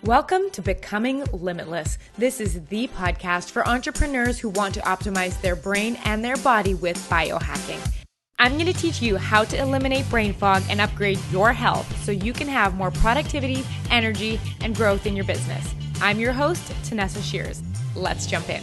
Welcome to Becoming Limitless. This is the podcast for entrepreneurs who want to optimize their brain and their body with biohacking. I'm going to teach you how to eliminate brain fog and upgrade your health so you can have more productivity, energy, and growth in your business. I'm your host, Tanessa Shears. Let's jump in.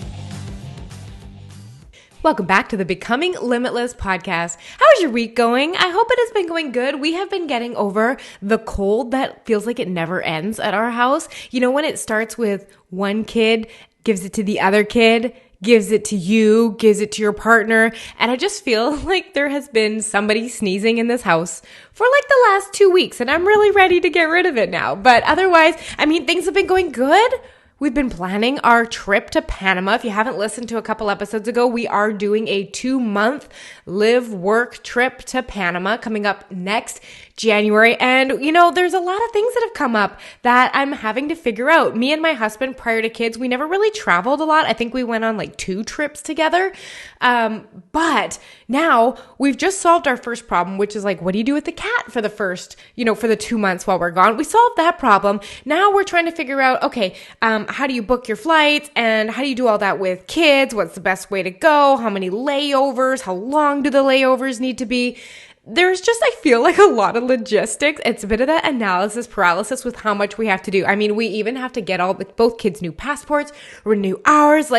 Welcome back to the Becoming Limitless podcast. How's your week going? I hope it has been going good. We have been getting over the cold that feels like it never ends at our house. You know, when it starts with one kid, gives it to the other kid, gives it to you, gives it to your partner. And I just feel like there has been somebody sneezing in this house for like the last 2 weeks. And I'm really ready to get rid of it now. But otherwise, things have been going good. We've been planning our trip to Panama. If you haven't listened to a couple episodes ago, we are doing a 2-month live-work trip to Panama coming up next January. And, you know, there's a lot of things that have come up that I'm having to figure out. Me and my husband, prior to kids, we never really traveled a lot. I think we went on like 2 trips together. But now we've just solved our first problem, which is like, what do you do with the cat for the first, for the 2 months while we're gone? We solved that problem. Now we're trying to figure out, okay, how do you book your flights and how do you do all that with kids? What's the best way to go? How many layovers? How long do the layovers need to be? There's just, I feel like a lot of logistics. It's a bit of that analysis paralysis with how much we have to do. We even have to get both kids new passports, renew ours.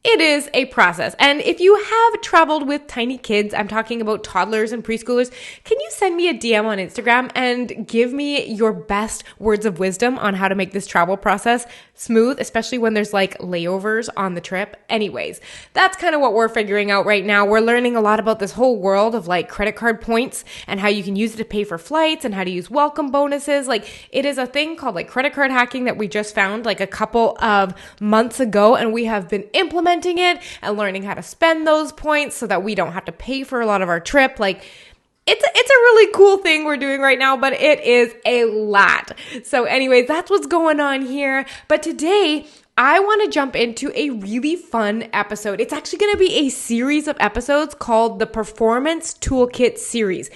It is a process. And if you have traveled with tiny kids, I'm talking about toddlers and preschoolers, can you send me a DM on Instagram and give me your best words of wisdom on how to make this travel process smooth, especially when there's like layovers on the trip? Anyways, that's kind of what we're figuring out right now. We're learning a lot about this whole world of like credit card points and how you can use it to pay for flights and how to use welcome bonuses. It is a thing called like credit card hacking that we just found like a couple of months ago, and we have been implementing it and learning how to spend those points so that we don't have to pay for a lot of our trip. It's a really cool thing we're doing right now, but it is a lot. So anyways, that's what's going on here. But today, I want to jump into a really fun episode. It's actually going to be a series of episodes called the Performance Toolkit series.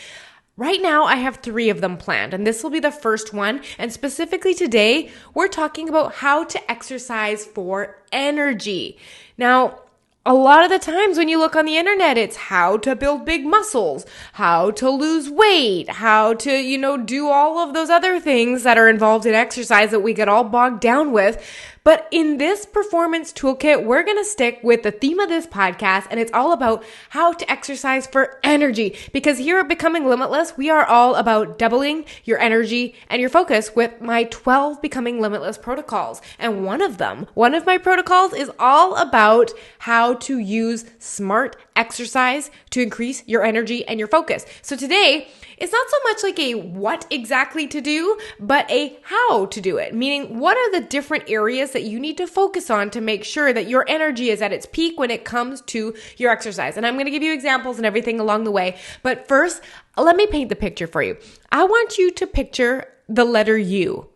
Right now, I have 3 of them planned, and this will be the first one. And specifically today, we're talking about how to exercise for energy. Now, a lot of the times when you look on the internet, it's how to build big muscles, how to lose weight, how to, do all of those other things that are involved in exercise that we get all bogged down with. But in this performance toolkit, we're going to stick with the theme of this podcast, and it's all about how to exercise for energy. Because here at Becoming Limitless, we are all about doubling your energy and your focus with my 12 Becoming Limitless protocols. And one of my protocols is all about how to use smart exercise to increase your energy and your focus. So today, it's not so much like a what exactly to do, but a how to do it. Meaning, what are the different areas that you need to focus on to make sure that your energy is at its peak when it comes to your exercise? And I'm going to give you examples and everything along the way. But first, let me paint the picture for you. I want you to picture the letter U.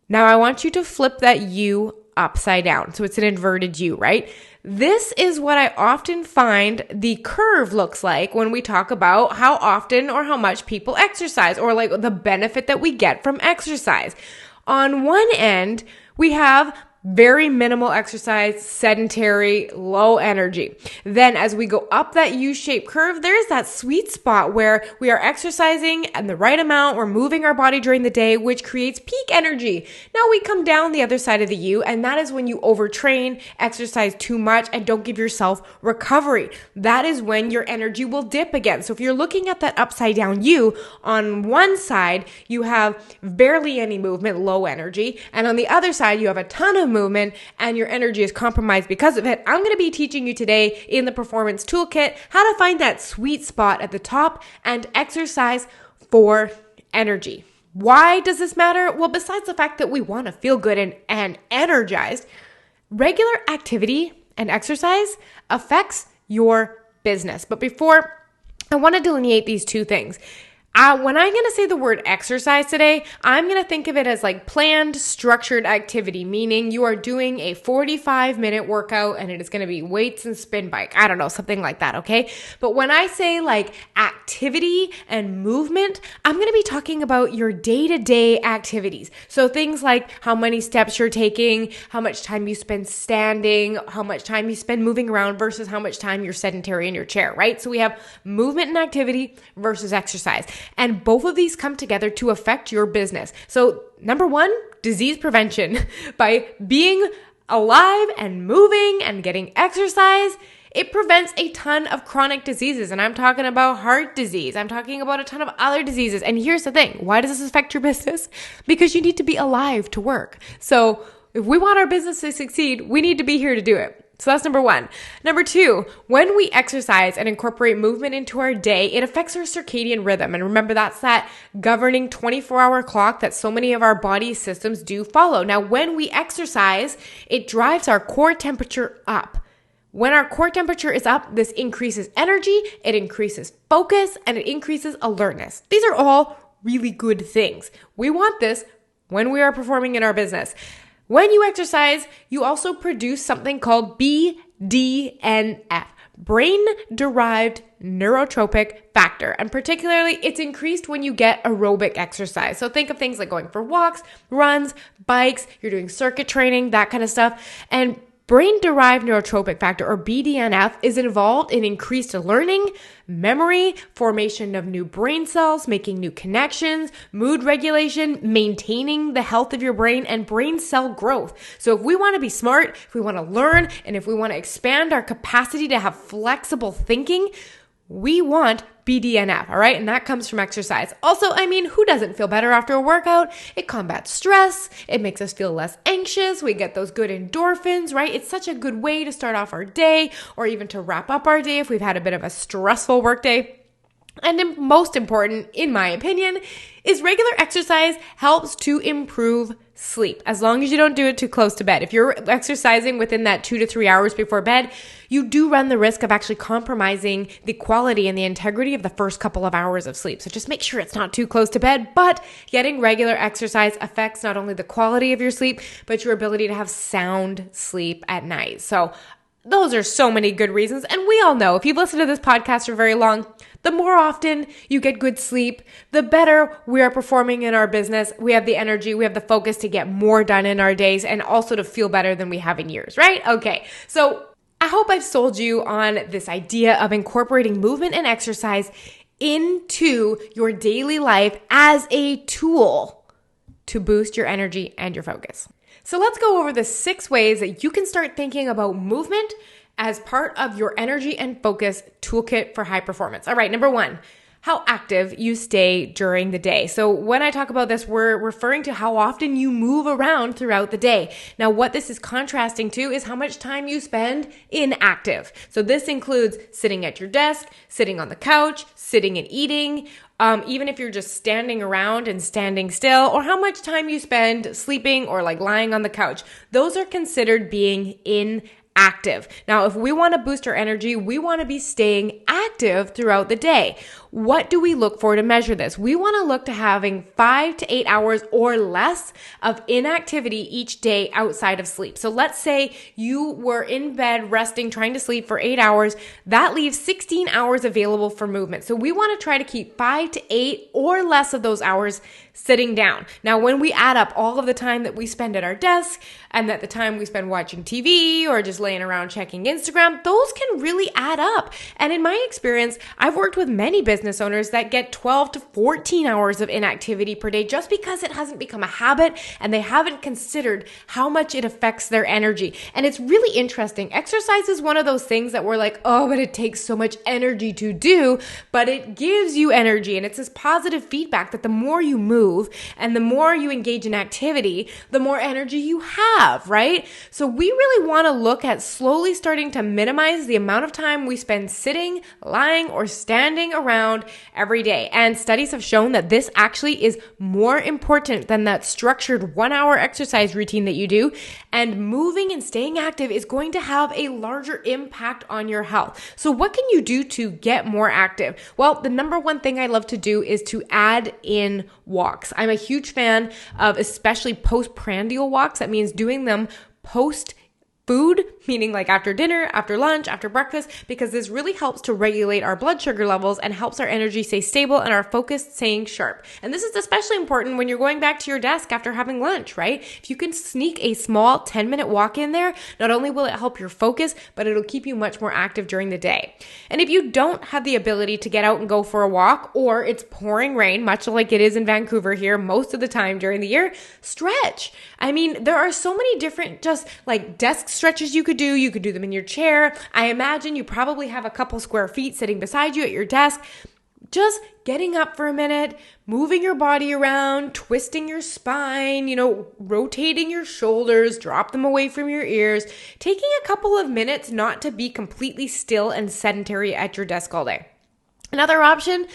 Now, I want you to flip that U upside down. So it's an inverted U, right? This is what I often find the curve looks like when we talk about how often or how much people exercise, or like the benefit that we get from exercise. On one end, we have very minimal exercise, sedentary, low energy. Then as we go up that U-shaped curve, there's that sweet spot where we are exercising and the right amount, we're moving our body during the day, which creates peak energy. Now we come down the other side of the U, and that is when you overtrain, exercise too much, and don't give yourself recovery. That is when your energy will dip again. So if you're looking at that upside down U, on one side, you have barely any movement, low energy, and on the other side, you have a ton of movement and your energy is compromised because of it. I'm going to be teaching you today in the Performance Toolkit how to find that sweet spot at the top and exercise for energy. Why does this matter? Well, besides the fact that we want to feel good and energized, regular activity and exercise affects your business. But before, I want to delineate these two things. When I'm going to say the word exercise today, I'm going to think of it as like planned, structured activity, meaning you are doing a 45-minute workout and it is going to be weights and spin bike. I don't know, something like that, okay? But when I say like activity and movement, I'm going to be talking about your day-to-day activities. So things like how many steps you're taking, how much time you spend standing, how much time you spend moving around versus how much time you're sedentary in your chair, right? So we have movement and activity versus exercise. And both of these come together to affect your business. So number one, disease prevention. By being alive and moving and getting exercise, it prevents a ton of chronic diseases. And I'm talking about heart disease. I'm talking about a ton of other diseases. And here's the thing. Why does this affect your business? Because you need to be alive to work. So if we want our business to succeed, we need to be here to do it. So that's number one. Number two, when we exercise and incorporate movement into our day, it affects our circadian rhythm. And remember, that's that governing 24-hour clock that so many of our body systems do follow. Now, when we exercise, it drives our core temperature up. When our core temperature is up, this increases energy, it increases focus, and it increases alertness. These are all really good things. We want this when we are performing in our business. When you exercise, you also produce something called BDNF, brain-derived neurotrophic factor. And particularly, it's increased when you get aerobic exercise. So think of things like going for walks, runs, bikes, you're doing circuit training, that kind of stuff. And brain-derived neurotrophic factor, or BDNF, is involved in increased learning, memory, formation of new brain cells, making new connections, mood regulation, maintaining the health of your brain, and brain cell growth. So if we want to be smart, if we want to learn, and if we want to expand our capacity to have flexible thinking, we want BDNF, all right? And that comes from exercise. Also, who doesn't feel better after a workout? It combats stress. It makes us feel less anxious. We get those good endorphins, right? It's such a good way to start off our day or even to wrap up our day if we've had a bit of a stressful work day. And most important, in my opinion, is regular exercise helps to improve sleep, as long as you don't do it too close to bed. If you're exercising within that 2 to 3 hours before bed, you do run the risk of actually compromising the quality and the integrity of the first couple of hours of sleep. So just make sure it's not too close to bed, but getting regular exercise affects not only the quality of your sleep, but your ability to have sound sleep at night. So those are so many good reasons. And we all know, if you've listened to this podcast for very long, the more often you get good sleep, the better we are performing in our business. We have the energy, we have the focus to get more done in our days and also to feel better than we have in years, right? Okay, so I hope I've sold you on this idea of incorporating movement and exercise into your daily life as a tool to boost your energy and your focus. So let's go over the 6 ways that you can start thinking about movement as part of your energy and focus toolkit for high performance. All right, number 1, how active you stay during the day. So when I talk about this, we're referring to how often you move around throughout the day. Now, what this is contrasting to is how much time you spend inactive. So this includes sitting at your desk, sitting on the couch, sitting and eating, even if you're just standing around and standing still, or how much time you spend sleeping or like lying on the couch. Those are considered being inactive. Now, if we want to boost our energy, we want to be staying active throughout the day. What do we look for to measure this? We want to look to having 5 to 8 hours or less of inactivity each day outside of sleep. So let's say you were in bed resting, trying to sleep for 8 hours. That leaves 16 hours available for movement. So we want to try to keep 5 to 8 or less of those hours sitting down. Now, when we add up all of the time that we spend at our desk and that the time we spend watching TV or just laying around checking Instagram, those can really add up. And in my experience, I've worked with many business owners that get 12 to 14 hours of inactivity per day just because it hasn't become a habit and they haven't considered how much it affects their energy. And it's really interesting. Exercise is one of those things that we're like, oh, but it takes so much energy to do, but it gives you energy. And it's this positive feedback that the more you move, move. And the more you engage in activity, the more energy you have, right? So we really want to look at slowly starting to minimize the amount of time we spend sitting, lying, or standing around every day. And studies have shown that this actually is more important than that structured 1-hour exercise routine that you do. And moving and staying active is going to have a larger impact on your health. So what can you do to get more active? Well, the number one thing I love to do is to add in walks. I'm a huge fan of especially postprandial walks. That means doing them post food, meaning like after dinner, after lunch, after breakfast, because this really helps to regulate our blood sugar levels and helps our energy stay stable and our focus staying sharp. And this is especially important when you're going back to your desk after having lunch, right? If you can sneak a small 10-minute walk in there, not only will it help your focus, but it'll keep you much more active during the day. And if you don't have the ability to get out and go for a walk, or it's pouring rain, much like it is in Vancouver here most of the time during the year, stretch. I mean, there are so many different just like desk stretches you could do. You could do them in your chair. I imagine you probably have a couple square feet sitting beside you at your desk. Just getting up for a minute, moving your body around, twisting your spine, rotating your shoulders, drop them away from your ears, taking a couple of minutes not to be completely still and sedentary at your desk all day. Another option,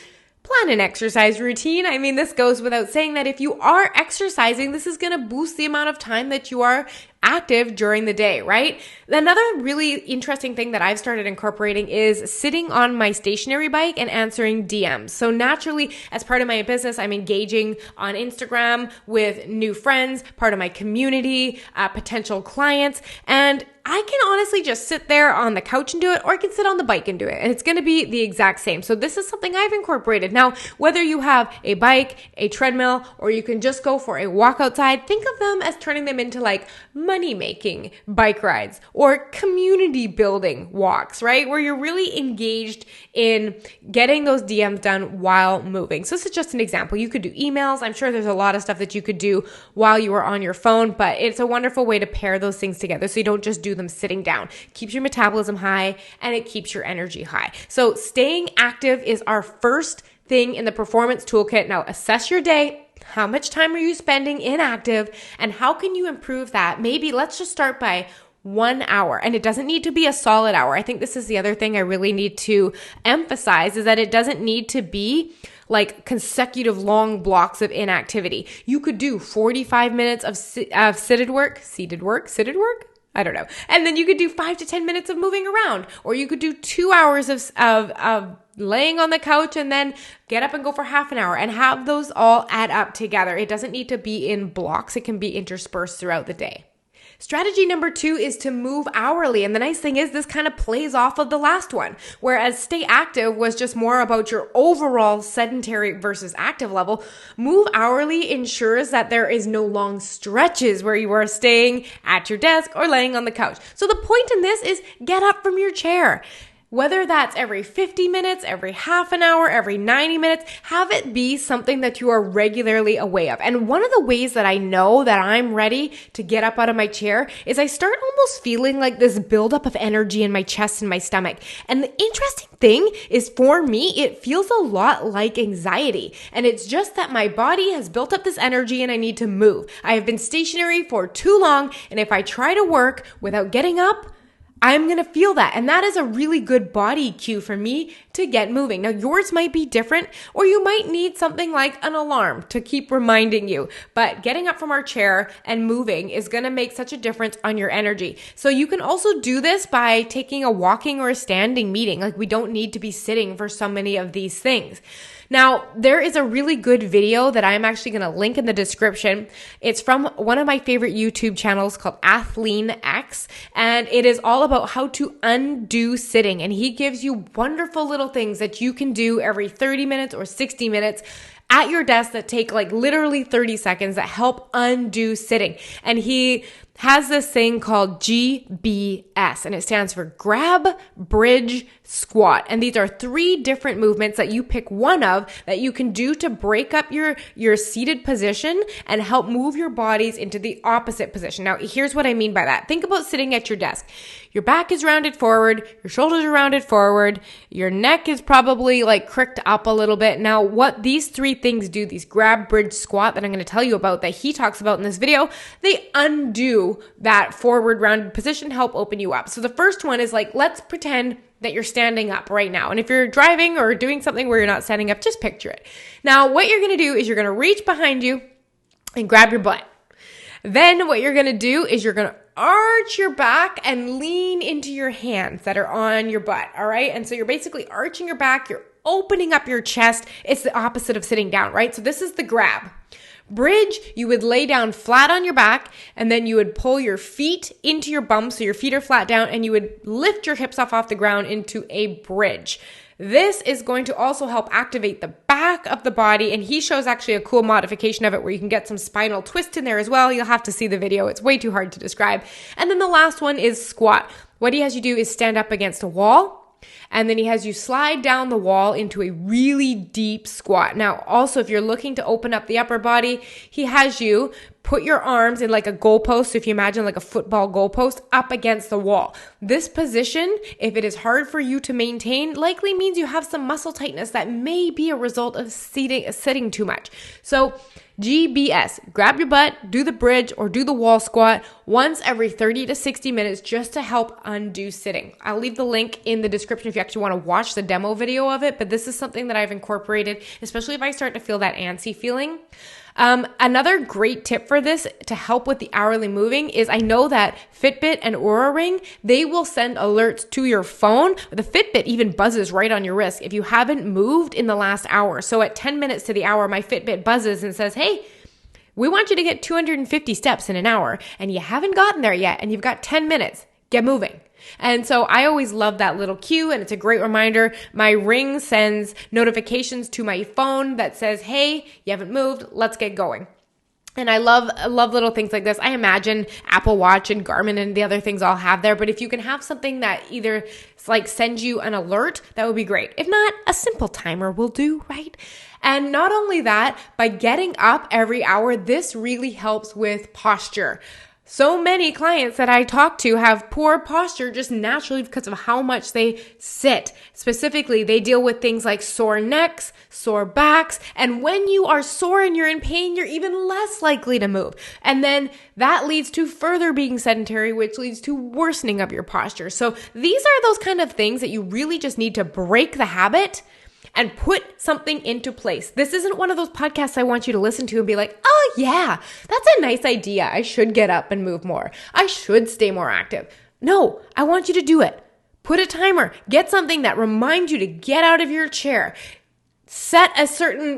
plan an exercise routine. I mean, this goes without saying that if you are exercising, this is going to boost the amount of time that you are active during the day, right? Another really interesting thing that I've started incorporating is sitting on my stationary bike and answering DMs. So naturally, as part of my business, I'm engaging on Instagram with new friends, part of my community, potential clients, and I can honestly just sit there on the couch and do it, or I can sit on the bike and do it. And it's going to be the exact same. So this is something I've incorporated. Now, whether you have a bike, a treadmill, or you can just go for a walk outside, think of them as turning them into like money-making bike rides or community building walks, right? Where you're really engaged in getting those DMs done while moving. So this is just an example. You could do emails. I'm sure there's a lot of stuff that you could do while you are on your phone, but it's a wonderful way to pair those things together so you don't just do them sitting down. Keeps your metabolism high and it keeps your energy high. So staying active is our first thing in the performance toolkit. Now assess your day. How much time are you spending inactive and how can you improve that? Maybe let's just start by 1 hour, and it doesn't need to be a solid hour. I think this is the other thing I really need to emphasize is that it doesn't need to be like consecutive long blocks of inactivity. You could do 45 minutes of seated work. I don't know. And then you could do 5 to 10 minutes of moving around, or you could do 2 hours of laying on the couch and then get up and go for half an hour and have those all add up together. It doesn't need to be in blocks. It can be interspersed throughout the day. Strategy number 2 is to move hourly. And the nice thing is this kind of plays off of the last one, whereas stay active was just more about your overall sedentary versus active level. Move hourly ensures that there is no long stretches where you are staying at your desk or laying on the couch. So the point in this is get up from your chair. Whether that's every 50 minutes, every half an hour, every 90 minutes, have it be something that you are regularly aware of. And one of the ways that I know that I'm ready to get up out of my chair is I start almost feeling like this buildup of energy in my chest and my stomach. And the interesting thing is for me, it feels a lot like anxiety. And it's just that my body has built up this energy and I need to move. I have been stationary for too long. And if I try to work without getting up, I'm going to feel that. And that is a really good body cue for me to get moving. Now, yours might be different, or you might need something like an alarm to keep reminding you. But getting up from our chair and moving is going to make such a difference on your energy. So you can also do this by taking a walking or a standing meeting. Like we don't need to be sitting for so many of these things. Now, there is a really good video that I'm actually going to link in the description. It's from one of my favorite YouTube channels called Athlean X, and it is all about how to undo sitting. And he gives you wonderful little things that you can do every 30 minutes or 60 minutes at your desk that take like literally 30 seconds that help undo sitting. And he has this thing called GBS, and it stands for grab, bridge, squat. And these are 3 different movements that you pick one of that you can do to break up your seated position and help move your bodies into the opposite position. Now, here's what I mean by that. Think about sitting at your desk. Your back is rounded forward, your shoulders are rounded forward, your neck is probably like cricked up a little bit. Now, what these 3 things do, these grab, bridge, squat that I'm going to tell you about that he talks about in this video, they undo that forward rounded position, help open you up. So the first one is like, let's pretend that you're standing up right now. And if you're driving or doing something where you're not standing up, just picture it. Now, what you're going to do is you're going to reach behind you and grab your butt. Then what you're going to do is you're going to arch your back and lean into your hands that are on your butt. All right. And so you're basically arching your back. You're opening up your chest. It's the opposite of sitting down, right? So this is the grab. Bridge, you would lay down flat on your back and then you would pull your feet into your bum so your feet are flat down and you would lift your hips off the ground into a bridge. This is going to also help activate the back of the body, and he shows actually a cool modification of it where you can get some spinal twist in there as well. You'll have to see the video. It's way too hard to describe. And then the last one is squat. What he has you do is stand up against a wall, and then he has you slide down the wall into a really deep squat. Now, also, if you're looking to open up the upper body, he has you put your arms in like a goalpost. So if you imagine like a football goalpost up against the wall. This position, if it is hard for you to maintain, likely means you have some muscle tightness that may be a result of sitting too much. So GBS, grab your butt, do the bridge or do the wall squat once every 30 to 60 minutes just to help undo sitting. I'll leave the link in the description if you actually want to watch the demo video of it, but this is something that I've incorporated, especially if I start to feel that antsy feeling. Another great tip for this to help with the hourly moving is I know that Fitbit and Oura Ring, they will send alerts to your phone. The Fitbit even buzzes right on your wrist if you haven't moved in the last hour. So at 10 minutes to the hour, my Fitbit buzzes and says, hey, we want you to get 250 steps in an hour and you haven't gotten there yet and you've got 10 minutes. Get moving. And so I always love that little cue, and it's a great reminder. My Ring sends notifications to my phone that says, hey, you haven't moved, let's get going. And I love little things like this. I imagine Apple Watch and Garmin and the other things I'll have there, but if you can have something that either like sends you an alert, that would be great. If not, a simple timer will do, right? And not only that, by getting up every hour, this really helps with posture. So many clients that I talk to have poor posture just naturally because of how much they sit. Specifically, they deal with things like sore necks, sore backs, and when you are sore and you're in pain, you're even less likely to move. And then that leads to further being sedentary, which leads to worsening of your posture. So these are those kind of things that you really just need to break the habit and put something into place. This isn't one of those podcasts I want you to listen to and be like, oh yeah, that's a nice idea. I should get up and move more. I should stay more active. No, I want you to do it. Put a timer. Get something that reminds you to get out of your chair. Set a certain,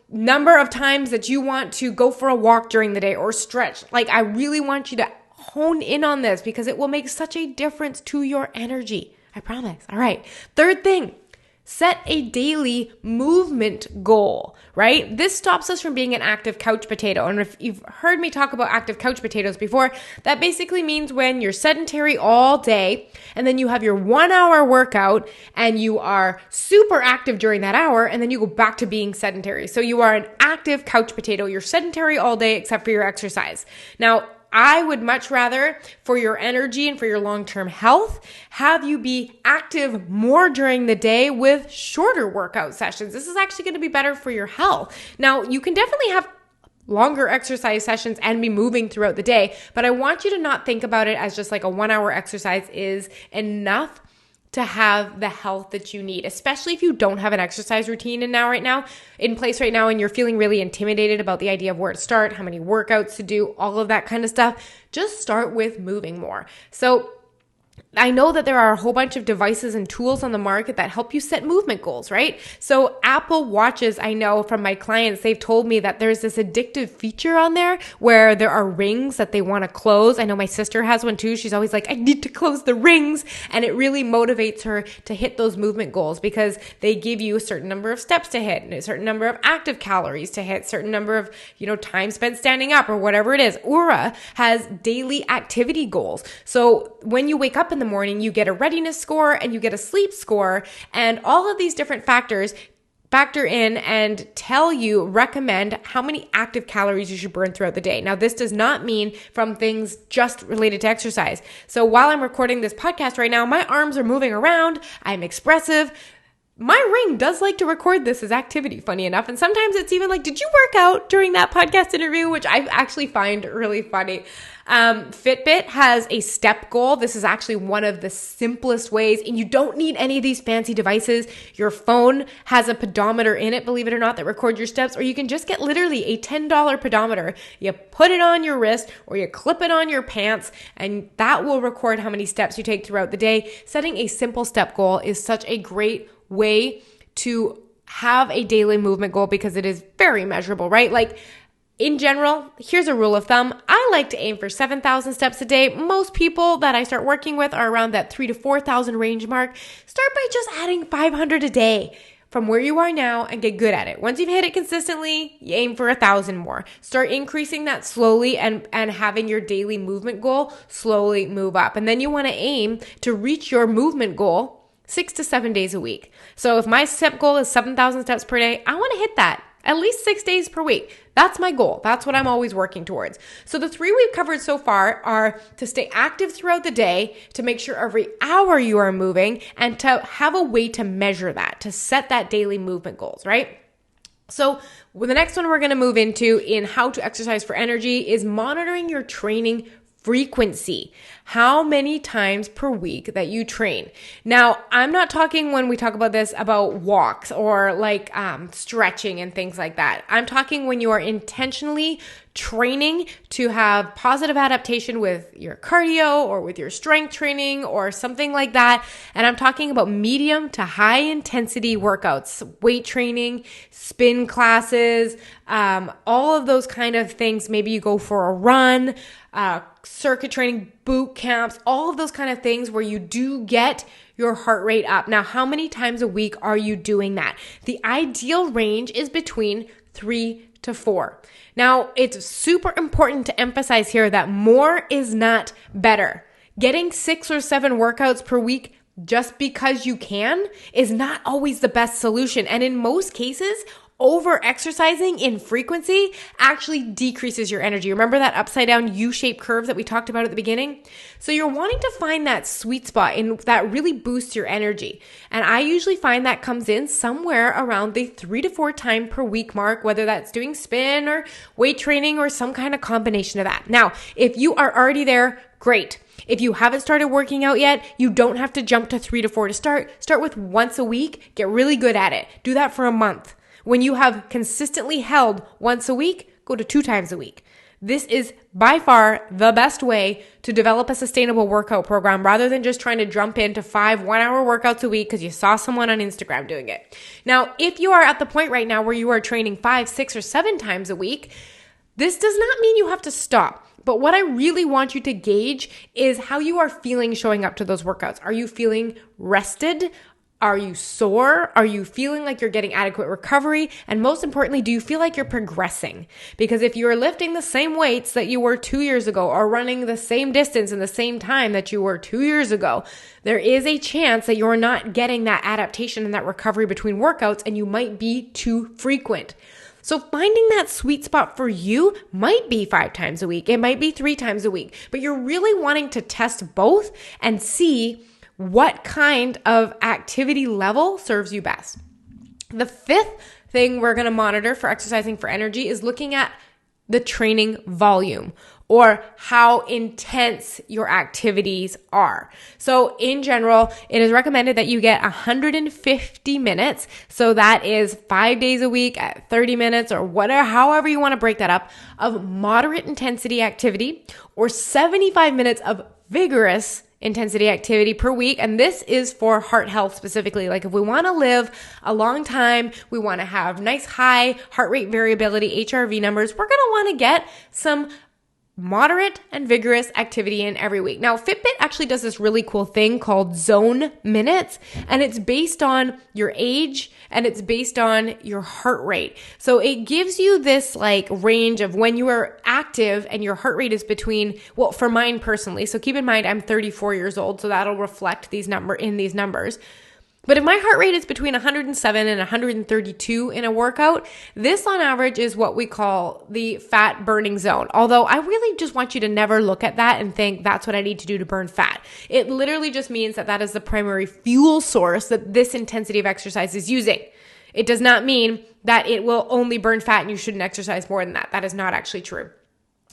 number of times that you want to go for a walk during the day or stretch. Like, I really want you to hone in on this because it will make such a difference to your energy. I promise. All right. Third thing. Set a daily movement goal, right? This stops us from being an active couch potato. And if you've heard me talk about active couch potatoes before, that basically means when you're sedentary all day and then you have your 1 hour workout and you are super active during that hour and then you go back to being sedentary. So you are an active couch potato. You're sedentary all day except for your exercise. Now, I would much rather, for your energy and for your long-term health, have you be active more during the day with shorter workout sessions. This is actually going to be better for your health. Now, you can definitely have longer exercise sessions and be moving throughout the day, but I want you to not think about it as just like a 1 hour exercise is enough to have the health that you need, especially if you don't have an exercise routine in place right now, and you're feeling really intimidated about the idea of where to start, how many workouts to do, all of that kind of stuff. Just start with moving more. So I know that there are a whole bunch of devices and tools on the market that help you set movement goals, right? So Apple Watches, I know from my clients, they've told me that there's this addictive feature on there where there are rings that they want to close. I know my sister has one too. She's always like, I need to close the rings. And it really motivates her to hit those movement goals because they give you a certain number of steps to hit, and a certain number of active calories to hit, certain number of, time spent standing up or whatever it is. Oura has daily activity goals. So when you wake up in the the morning, you get a readiness score and you get a sleep score, and all of these different factors factor in and recommend how many active calories you should burn throughout the day. Now, this does not mean from things just related to exercise. So while I'm recording this podcast right now, my arms are moving around. I'm expressive. My ring does like to record this as activity, funny enough. And sometimes it's even like, did you work out during that podcast interview? Which I actually find really funny. Fitbit has a step goal. This is actually one of the simplest ways, and you don't need any of these fancy devices. Your phone has a pedometer in it, believe it or not, that records your steps, or you can just get literally a $10 pedometer. You put it on your wrist or you clip it on your pants, and that will record how many steps you take throughout the day. Setting a simple step goal is such a great way to have a daily movement goal because it is very measurable, right? Like, in general, here's a rule of thumb. I like to aim for 7,000 steps a day. Most people that I start working with are around that 3,000 to 4,000 range mark. Start by just adding 500 a day from where you are now and get good at it. Once you've hit it consistently, you aim for 1,000 more. Start increasing that slowly and having your daily movement goal slowly move up. And then you want to aim to reach your movement goal 6 to 7 days a week. So if my step goal is 7,000 steps per day, I want to hit that at least 6 days per week. That's my goal. That's what I'm always working towards. So the 3 we've covered so far are to stay active throughout the day, to make sure every hour you are moving, and to have a way to measure that, to set that daily movement goals, right? So the next one we're going to move into in how to exercise for energy is monitoring your training frequency. How many times per week that you train. Now, I'm not talking when we talk about this about walks or like stretching and things like that. I'm talking when you are intentionally training to have positive adaptation with your cardio or with your strength training or something like that. And I'm talking about medium to high intensity workouts, weight training, spin classes, all of those kind of things. Maybe you go for a run, circuit training, boot camps, all of those kind of things where you do get your heart rate up. Now, how many times a week are you doing that? The ideal range is between 3 to 4. Now, it's super important to emphasize here that more is not better. Getting 6 or 7 workouts per week just because you can is not always the best solution. And in most cases, over-exercising in frequency actually decreases your energy. Remember that upside down U-shaped curve that we talked about at the beginning? So you're wanting to find that sweet spot in that really boosts your energy. And I usually find that comes in somewhere around the 3 to 4 time per week mark, whether that's doing spin or weight training or some kind of combination of that. Now, if you are already there, great. If you haven't started working out yet, you don't have to jump to 3 to 4 to start. Start with once a week. Get really good at it. Do that for a month. When you have consistently held once a week, go to 2 times a week. This is by far the best way to develop a sustainable workout program rather than just trying to jump into 5 one-hour workouts a week because you saw someone on Instagram doing it. Now, if you are at the point right now where you are training 5, 6, or 7 times a week, this does not mean you have to stop. But what I really want you to gauge is how you are feeling showing up to those workouts. Are you feeling rested? Are you sore? Are you feeling like you're getting adequate recovery? And most importantly, do you feel like you're progressing? Because if you are lifting the same weights that you were 2 years ago or running the same distance in the same time that you were 2 years ago, there is a chance that you're not getting that adaptation and that recovery between workouts, and you might be too frequent. So finding that sweet spot for you might be 5 times a week. It might be 3 times a week, but you're really wanting to test both and see what kind of activity level serves you best. The 5th thing we're going to monitor for exercising for energy is looking at the training volume or how intense your activities are. So in general, it is recommended that you get 150 minutes. So that is 5 days a week at 30 minutes or whatever, however you want to break that up, of moderate intensity activity, or 75 minutes of vigorous intensity activity per week. And this is for heart health specifically. Like if we want to live a long time, we want to have nice high heart rate variability, HRV numbers, we're going to want to get some moderate and vigorous activity in every week. Now, Fitbit actually does this really cool thing called zone minutes, and it's based on your age and it's based on your heart rate. So it gives you this like range of when you are active and your heart rate is between, well, for mine personally. So keep in mind, I'm 34 years old, so that'll reflect these numbers. But if my heart rate is between 107 and 132 in a workout, this on average is what we call the fat burning zone. Although I really just want you to never look at that and think that's what I need to do to burn fat. It literally just means that that is the primary fuel source that this intensity of exercise is using. It does not mean that it will only burn fat and you shouldn't exercise more than that. That is not actually true.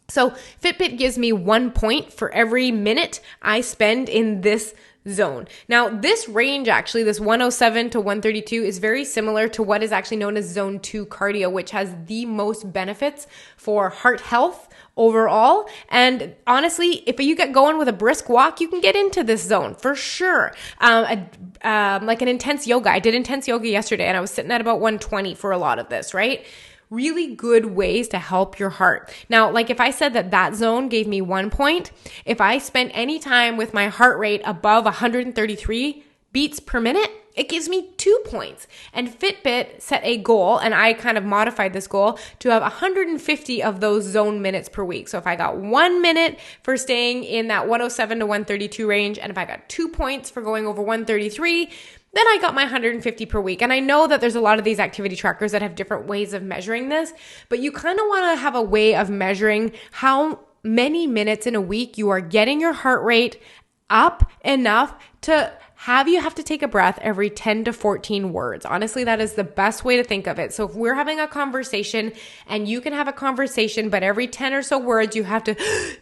So Fitbit gives me 1 point for every minute I spend in this zone. Now, this range actually, this 107 to 132 is very similar to what is actually known as zone 2 cardio, which has the most benefits for heart health overall. And honestly, if you get going with a brisk walk, you can get into this zone for sure. Like an intense yoga. I did intense yoga yesterday and I was sitting at about 120 for a lot of this, right? Really good ways to help your heart. Now, like if I said that zone gave me 1 point, if I spent any time with my heart rate above 133 beats per minute, it gives me 2 points. And Fitbit set a goal, and I kind of modified this goal to have 150 of those zone minutes per week. So if I got 1 minute for staying in that 107 to 132 range, and if I got 2 points for going over 133, then I got my 150 per week. And I know that there's a lot of these activity trackers that have different ways of measuring this, but you kind of want to have a way of measuring how many minutes in a week you are getting your heart rate up enough to you have to take a breath every 10 to 14 words. Honestly, that is the best way to think of it. So if we're having a conversation and you can have a conversation, but every 10 or so words, you have to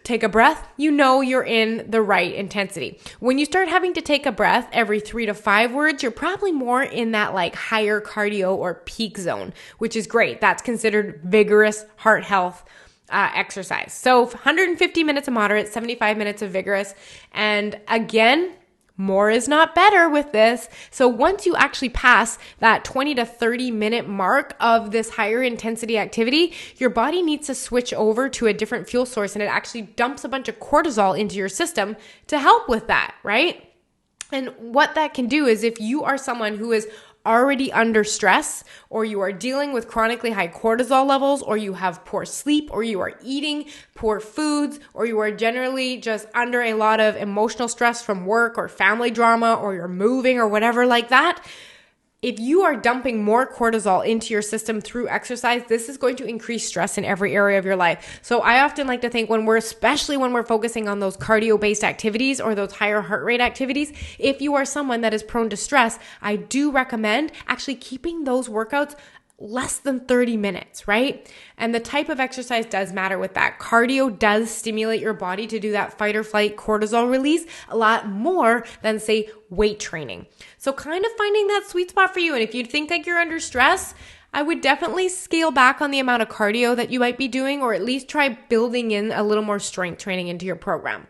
take a breath, you know you're in the right intensity. When you start having to take a breath every 3 to 5 words, you're probably more in that like higher cardio or peak zone, which is great. That's considered vigorous heart health exercise. So 150 minutes of moderate, 75 minutes of vigorous. And again, more is not better with this. So once you actually pass that 20 to 30 minute mark of this higher intensity activity, your body needs to switch over to a different fuel source, and it actually dumps a bunch of cortisol into your system to help with that, right? And what that can do is if you are someone who is already under stress, or you are dealing with chronically high cortisol levels, or you have poor sleep, or you are eating poor foods, or you are generally just under a lot of emotional stress from work or family drama, or you're moving or whatever like that, if you are dumping more cortisol into your system through exercise, this is going to increase stress in every area of your life. So I often like to think especially when we're focusing on those cardio-based activities or those higher heart rate activities, if you are someone that is prone to stress, I do recommend actually keeping those workouts less than 30 minutes, right? And the type of exercise does matter with that. Cardio does stimulate your body to do that fight or flight cortisol release a lot more than, say, weight training. So kind of finding that sweet spot for you. And if you think like you're under stress, I would definitely scale back on the amount of cardio that you might be doing, or at least try building in a little more strength training into your program.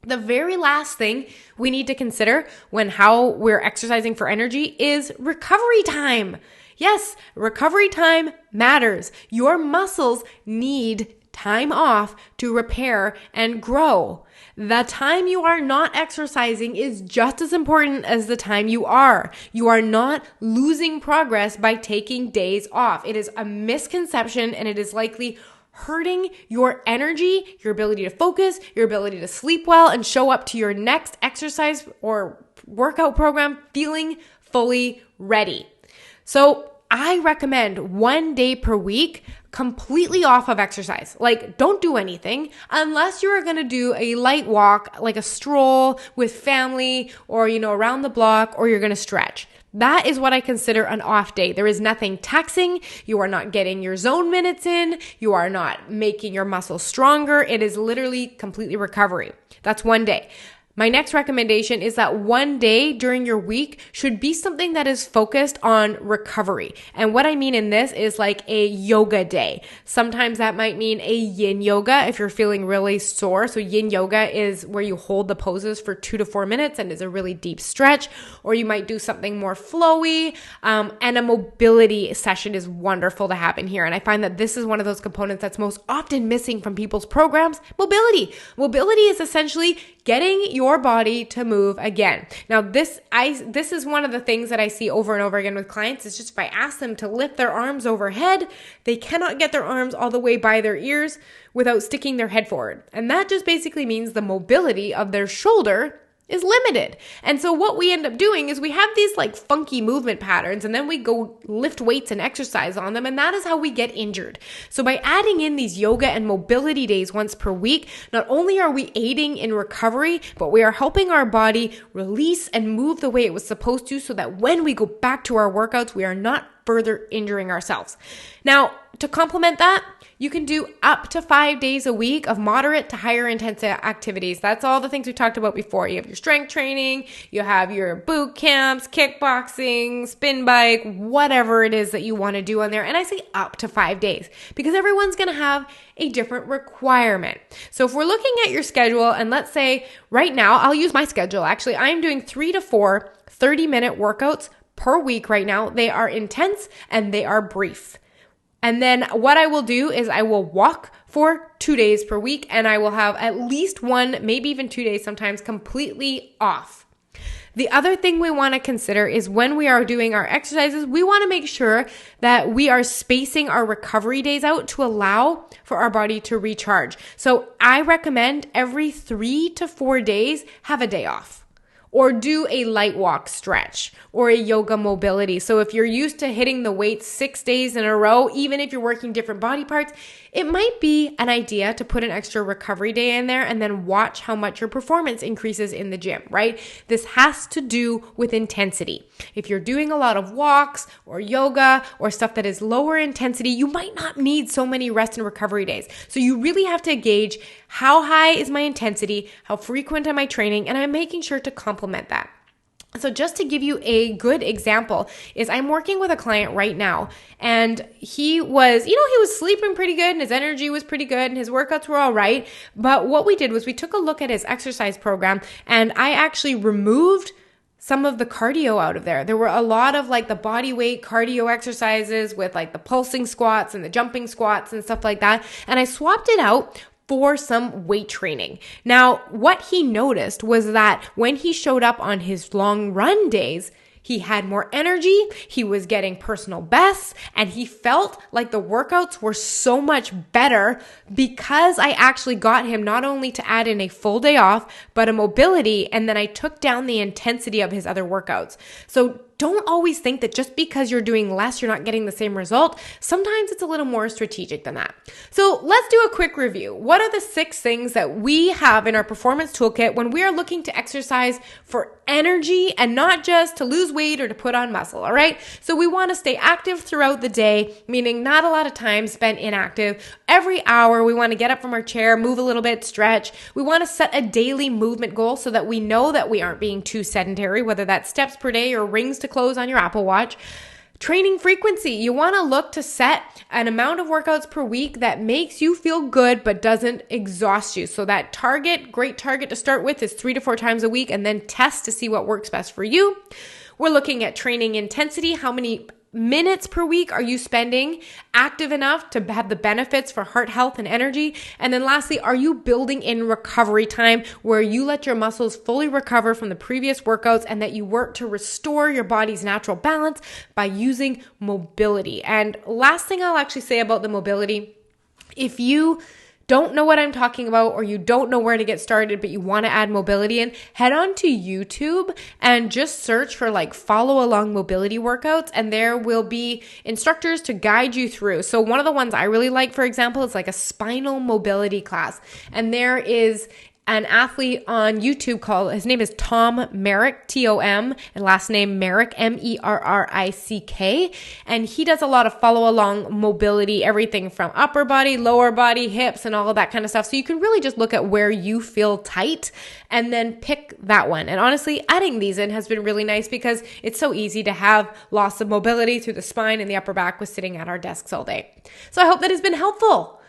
The very last thing we need to consider how we're exercising for energy is recovery time. Yes, recovery time matters. Your muscles need time off to repair and grow. The time you are not exercising is just as important as the time you are. You are not losing progress by taking days off. It is a misconception, and it is likely hurting your energy, your ability to focus, your ability to sleep well, and show up to your next exercise or workout program feeling fully ready. So I recommend 1 day per week completely off of exercise. Like, don't do anything unless you're going to do a light walk, like a stroll with family, or, around the block, or you're going to stretch. That is what I consider an off day. There is nothing taxing. You are not getting your zone minutes in. You are not making your muscles stronger. It is literally completely recovery. That's 1 day. My next recommendation is that one day during your week should be something that is focused on recovery. And what I mean in this is like a yoga day. Sometimes that might mean a yin yoga if you're feeling really sore. So yin yoga is where you hold the poses for 2 to 4 minutes and is a really deep stretch. Or you might do something more flowy. And a mobility session is wonderful to have in here. And I find that this is one of those components that's most often missing from people's programs. Mobility. Mobility is essentially getting your body to move again. Now, this is one of the things that I see over and over again with clients. Is just if I ask them to lift their arms overhead, they cannot get their arms all the way by their ears without sticking their head forward. And that just basically means the mobility of their shoulder is limited. And so what we end up doing is we have these like funky movement patterns, and then we go lift weights and exercise on them, and that is how we get injured. So by adding in these yoga and mobility days once per week, not only are we aiding in recovery, but we are helping our body release and move the way it was supposed to, so that when we go back to our workouts, we are not further injuring ourselves. Now, to complement that, you can do up to 5 days a week of moderate to higher intensity activities. That's all the things we talked about before. You have your strength training, you have your boot camps, kickboxing, spin bike, whatever it is that you want to do on there. And I say up to 5 days because everyone's going to have a different requirement. So if we're looking at your schedule, and let's say right now, I'll use my schedule. Actually, I'm doing 3 to 4 30-minute workouts per week right now. They are intense and they are brief. And then what I will do is I will walk for 2 days per week, and I will have at least 1, maybe even 2 days sometimes completely off. The other thing we want to consider is when we are doing our exercises, we want to make sure that we are spacing our recovery days out to allow for our body to recharge. So I recommend every 3 to 4 days, have a day off. Or do a light walk stretch or a yoga mobility. So if you're used to hitting the weights 6 days in a row, even if you're working different body parts, it might be an idea to put an extra recovery day in there and then watch how much your performance increases in the gym, right? This has to do with intensity. If you're doing a lot of walks or yoga or stuff that is lower intensity, you might not need so many rest and recovery days. So you really have to gauge how high is my intensity, how frequent am I training, and I'm making sure to complement that. So just to give you a good example is I'm working with a client right now, and he was sleeping pretty good and his energy was pretty good and his workouts were all right. But what we did was we took a look at his exercise program, and I actually removed some of the cardio out of there. There were a lot of like the body weight cardio exercises with like the pulsing squats and the jumping squats and stuff like that. And I swapped it out for some weight training. Now, what he noticed was that when he showed up on his long run days, he had more energy, he was getting personal bests, and he felt like the workouts were so much better because I actually got him not only to add in a full day off, but a mobility, and then I took down the intensity of his other workouts. So don't always think that just because you're doing less, you're not getting the same result. Sometimes it's a little more strategic than that. So let's do a quick review. What are the 6 things that we have in our performance toolkit when we are looking to exercise for energy and not just to lose weight or to put on muscle, all right? So we want to stay active throughout the day, meaning not a lot of time spent inactive. Every hour, we want to get up from our chair, move a little bit, stretch. We want to set a daily movement goal so that we know that we aren't being too sedentary, whether that's steps per day or rings to close on your Apple Watch. Training frequency. You want to look to set an amount of workouts per week that makes you feel good but doesn't exhaust you. So that great target to start with is 3 to 4 times a week, and then test to see what works best for you. We're looking at training intensity. How many minutes per week are you spending active enough to have the benefits for heart health and energy? And then lastly, are you building in recovery time where you let your muscles fully recover from the previous workouts and that you work to restore your body's natural balance by using mobility? And last thing I'll actually say about the mobility, if you don't know what I'm talking about, or you don't know where to get started, but you want to add mobility in, head on to YouTube and just search for like follow along mobility workouts, and there will be instructors to guide you through. So one of the ones I really like, for example, is like a spinal mobility class. And there is an athlete on YouTube his name is Tom Merrick, Tom, and last name Merrick, Merrick. And he does a lot of follow along mobility, everything from upper body, lower body, hips, and all of that kind of stuff. So you can really just look at where you feel tight and then pick that one. And honestly, adding these in has been really nice because it's so easy to have loss of mobility through the spine and the upper back with sitting at our desks all day. So I hope that has been helpful.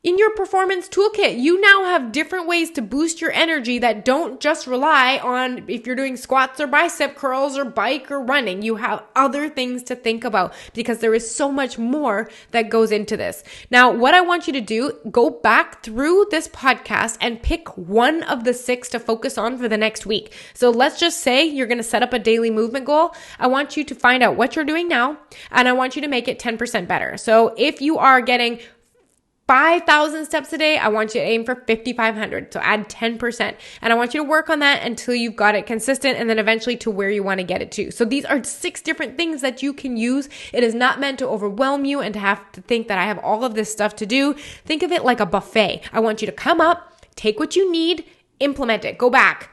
In your performance toolkit, you now have different ways to boost your energy that don't just rely on if you're doing squats or bicep curls or bike or running. You have other things to think about because there is so much more that goes into this. Now, what I want you to do, go back through this podcast and pick one of the 6 to focus on for the next week. So let's just say you're going to set up a daily movement goal. I want you to find out what you're doing now, and I want you to make it 10% better. So if you are getting 5,000 steps a day, I want you to aim for 5,500. So add 10%. And I want you to work on that until you've got it consistent and then eventually to where you want to get it to. So these are 6 different things that you can use. It is not meant to overwhelm you and to have to think that I have all of this stuff to do. Think of it like a buffet. I want you to come up, take what you need, implement it, go back.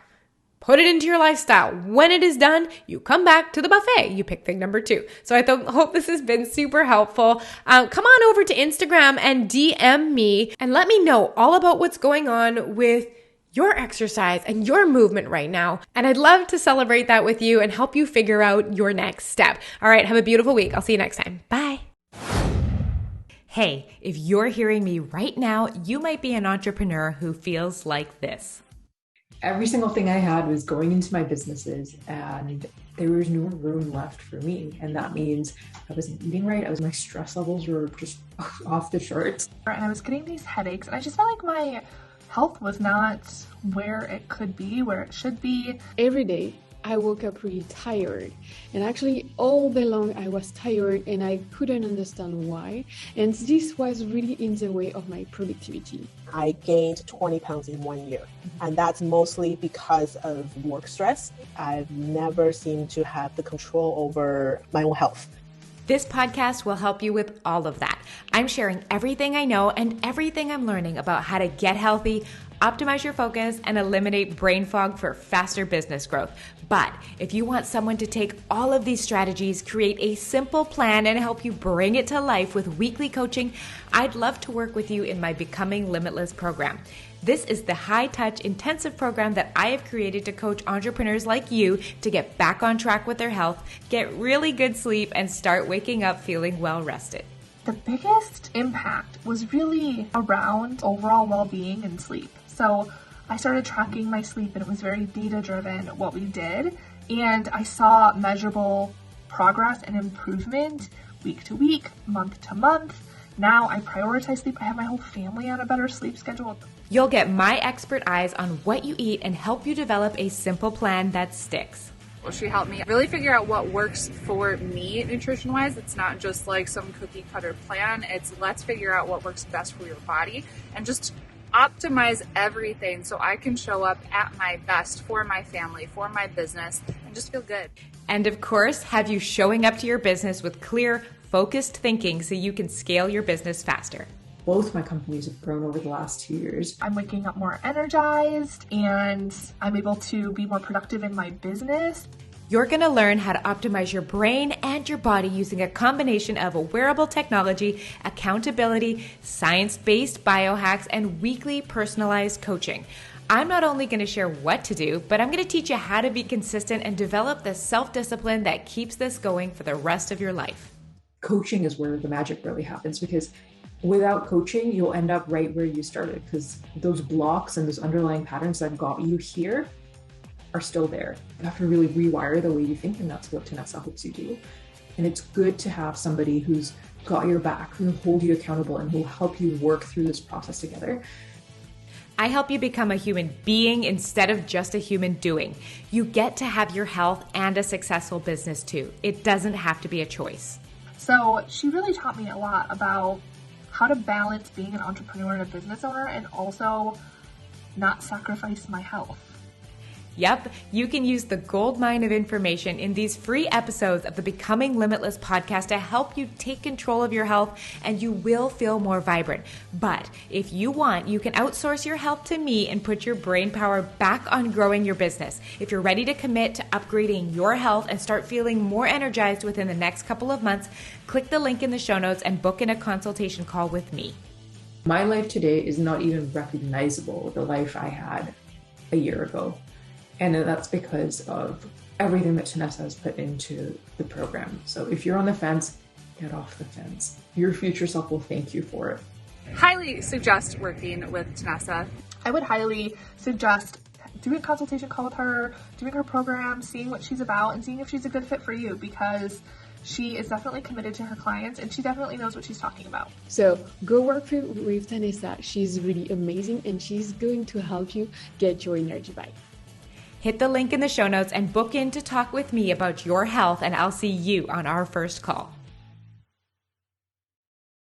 Put it into your lifestyle. When it is done, you come back to the buffet. You pick thing number 2. So I hope this has been super helpful. Come on over to Instagram and DM me and let me know all about what's going on with your exercise and your movement right now. And I'd love to celebrate that with you and help you figure out your next step. All right, have a beautiful week. I'll see you next time. Bye. Hey, if you're hearing me right now, you might be an entrepreneur who feels like this. Every single thing I had was going into my businesses and there was no room left for me. And that means I wasn't eating right. My stress levels were just off the charts. And I was getting these headaches and I just felt like my health was not where it could be, where it should be. Every day I woke up really tired, and actually all day long I was tired and I couldn't understand why, and this was really in the way of my productivity. I gained 20 pounds in 1 year, and that's mostly because of work stress. I've never seemed to have the control over my own health. This podcast will help you with all of that. I'm sharing everything I know and everything I'm learning about how to get healthy, optimize your focus, and eliminate brain fog for faster business growth. But if you want someone to take all of these strategies, create a simple plan, and help you bring it to life with weekly coaching, I'd love to work with you in my Becoming Limitless program. This is the high-touch intensive program that I have created to coach entrepreneurs like you to get back on track with their health, get really good sleep, and start waking up feeling well-rested. The biggest impact was really around overall well-being and sleep. So I started tracking my sleep and it was very data-driven what we did. And I saw measurable progress and improvement week to week, month to month. Now I prioritize sleep. I have my whole family on a better sleep schedule. You'll get my expert eyes on what you eat and help you develop a simple plan that sticks. Well, she helped me really figure out what works for me nutrition-wise. It's not just like some cookie cutter plan. It's let's figure out what works best for your body and just optimize everything so I can show up at my best for my family, for my business, and just feel good. And of course, have you showing up to your business with clear, focused thinking so you can scale your business faster. Both my companies have grown over the last 2 years. I'm waking up more energized and I'm able to be more productive in my business. You're going to learn how to optimize your brain and your body using a combination of wearable technology, accountability, science-based biohacks, and weekly personalized coaching. I'm not only going to share what to do, but I'm going to teach you how to be consistent and develop the self-discipline that keeps this going for the rest of your life. Coaching is where the magic really happens, because without coaching, you'll end up right where you started, because those blocks and those underlying patterns that got you here are still there. You have to really rewire the way you think, and that's what Tanessa helps you do. And it's good to have somebody who's got your back, who will hold you accountable and who will help you work through this process together. I help you become a human being instead of just a human doing. You get to have your health and a successful business too. It doesn't have to be a choice. So she really taught me a lot about how to balance being an entrepreneur and a business owner and also not sacrifice my health. Yep, you can use the gold mine of information in these free episodes of the Becoming Limitless podcast to help you take control of your health, and you will feel more vibrant. But if you want, you can outsource your health to me and put your brain power back on growing your business. If you're ready to commit to upgrading your health and start feeling more energized within the next couple of months, click the link in the show notes and book in a consultation call with me. My life today is not even recognizable with the life I had a year ago. And that's because of everything that Tanessa has put into the program. So if you're on the fence, get off the fence. Your future self will thank you for it. Highly suggest working with Tanessa. I would highly suggest doing a consultation call with her, doing her program, seeing what she's about, and seeing if she's a good fit for you, because she is definitely committed to her clients and she definitely knows what she's talking about. So go work with Tanessa. She's really amazing and she's going to help you get your energy back. Hit the link in the show notes and book in to talk with me about your health, and I'll see you on our first call.